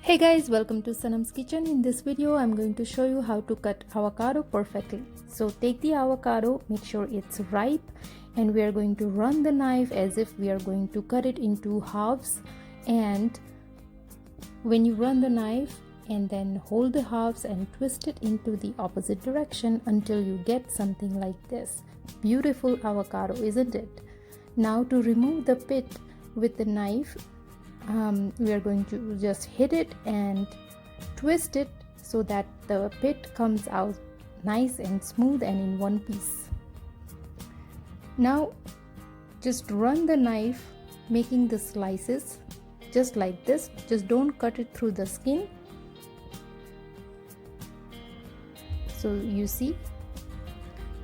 Hey guys, welcome to Sanam's kitchen. In this video I'm going to show you how to cut avocado perfectly. So take the avocado, make sure it's ripe, and we are going to run the knife as if we are going to cut it into halves. And when you run the knife and then hold the halves and twist it into the opposite direction until you get something like this. Beautiful avocado, isn't it? Now to remove the pit with the knife, we are going to just hit it and twist it so that the pit comes out nice and smooth and in one piece. Now just run the knife, making the slices just like this. Just don't cut it through the skin. So you see,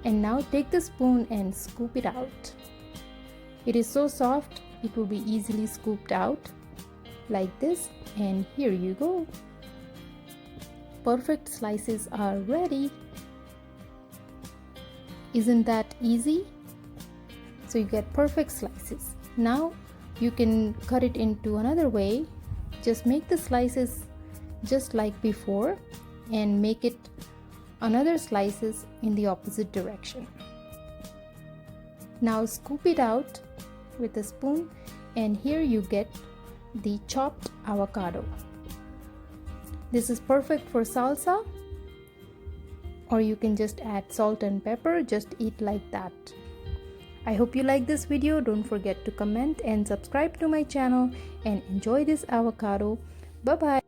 and now take the spoon and scoop it out. It is so soft, it will be easily scooped out like this, and here you go. Perfect slices are ready. Isn't that easy? So you get perfect slices. Now you can cut it into another way. Just make the slices just like before and make it another slices in the opposite direction. Now scoop it out with a spoon, and here you get the chopped avocado. This is perfect for salsa, or you can just add salt and pepper. Just eat like that. I hope you like this video. Don't forget to comment and subscribe to my channel and enjoy this avocado. Bye bye.